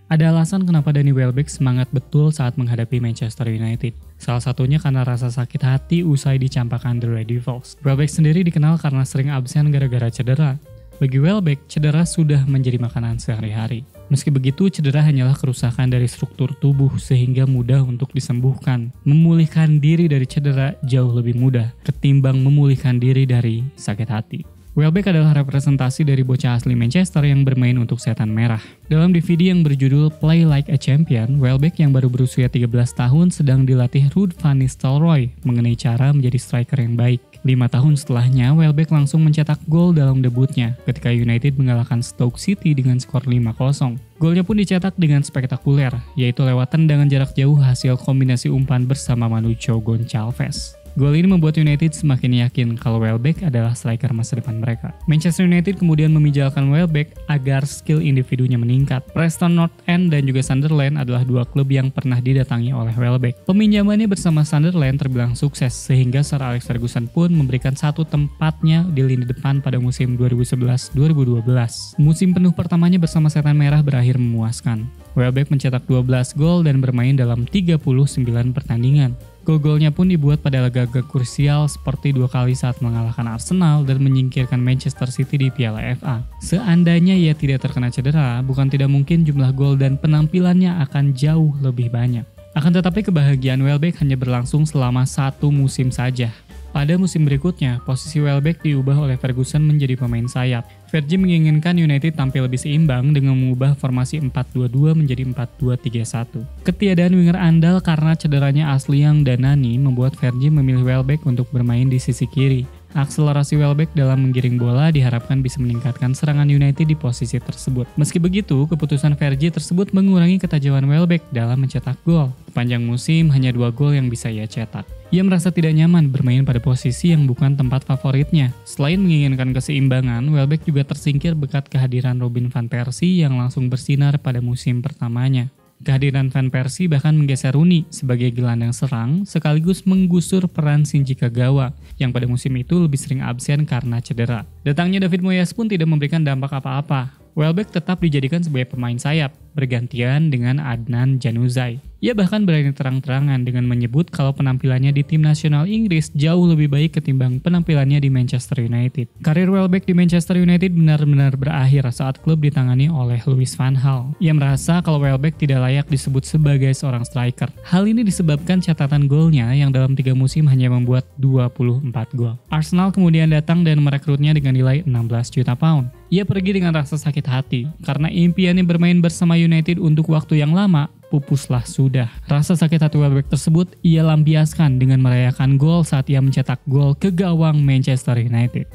Ada alasan kenapa Danny Welbeck semangat betul saat menghadapi Manchester United. Salah satunya karena rasa sakit hati usai dicampakkan The Red Devils. Welbeck sendiri dikenal karena sering absen gara-gara cedera. Bagi Welbeck, cedera sudah menjadi makanan sehari-hari. Meski begitu, cedera hanyalah kerusakan dari struktur tubuh sehingga mudah untuk disembuhkan. Memulihkan diri dari cedera jauh lebih mudah ketimbang memulihkan diri dari sakit hati. Welbeck adalah representasi dari bocah asli Manchester yang bermain untuk Setan Merah. Dalam DVD yang berjudul Play Like a Champion, Welbeck yang baru berusia 13 tahun sedang dilatih Ruud van Nistelrooy mengenai cara menjadi striker yang baik. 5 tahun setelahnya, Welbeck langsung mencetak gol dalam debutnya ketika United mengalahkan Stoke City dengan skor 5-0. Golnya pun dicetak dengan spektakuler, yaitu lewat tendangan jarak jauh hasil kombinasi umpan bersama Manucho Gonçalves. Gol ini membuat United semakin yakin kalau Welbeck adalah striker masa depan mereka. Manchester United kemudian memijalkan Welbeck agar skill individunya meningkat. Preston North End dan juga Sunderland adalah dua klub yang pernah didatangi oleh Welbeck. Peminjamannya bersama Sunderland terbilang sukses sehingga Sir Alex Ferguson pun memberikan satu tempatnya di lini depan pada musim 2011-2012. Musim penuh pertamanya bersama Setan Merah berakhir memuaskan. Welbeck mencetak 12 gol dan bermain dalam 39 pertandingan. Gol-golnya pun dibuat pada laga-laga krusial seperti 2 kali saat mengalahkan Arsenal dan menyingkirkan Manchester City di Piala FA. Seandainya ia tidak terkena cedera, bukan tidak mungkin jumlah gol dan penampilannya akan jauh lebih banyak. Akan tetapi kebahagiaan Welbeck hanya berlangsung selama 1 musim saja. Pada musim berikutnya, posisi Welbeck diubah oleh Ferguson menjadi pemain sayap. Fergie menginginkan United tampil lebih seimbang dengan mengubah formasi 4-2-2 menjadi 4-2-3-1. Ketiadaan winger andal karena cederanya Ashley dan Nani membuat Fergie memilih Welbeck untuk bermain di sisi kiri. Akselerasi Welbeck dalam menggiring bola diharapkan bisa meningkatkan serangan United di posisi tersebut. Meski begitu, keputusan Fergie tersebut mengurangi ketajaman Welbeck dalam mencetak gol. Sepanjang musim, hanya 2 gol yang bisa ia cetak. Ia merasa tidak nyaman bermain pada posisi yang bukan tempat favoritnya. Selain menginginkan keseimbangan, Welbeck juga tersingkir berkat kehadiran Robin van Persie yang langsung bersinar pada musim pertamanya. Kehadiran Van Persie bahkan menggeser Rooney sebagai gelandang serang sekaligus menggusur peran Shinji Kagawa yang pada musim itu lebih sering absen karena cedera. Datangnya David Moyes pun tidak memberikan dampak apa-apa. Welbeck tetap dijadikan sebagai pemain sayap, bergantian dengan Adnan Januzaj. Ia bahkan berani terang-terangan dengan menyebut kalau penampilannya di tim nasional Inggris jauh lebih baik ketimbang penampilannya di Manchester United. Karir Welbeck di Manchester United benar-benar berakhir saat klub ditangani oleh Louis van Gaal. Ia merasa kalau Welbeck tidak layak disebut sebagai seorang striker. Hal ini disebabkan catatan golnya yang dalam 3 musim hanya membuat 24 gol. Arsenal kemudian datang dan merekrutnya dengan nilai 16 juta pound. Ia pergi dengan rasa sakit hati karena impiannya bermain bersama United untuk waktu yang lama pupuslah sudah. Rasa sakit hati Welbeck tersebut ia lampiaskan dengan merayakan gol saat ia mencetak gol ke gawang Manchester United.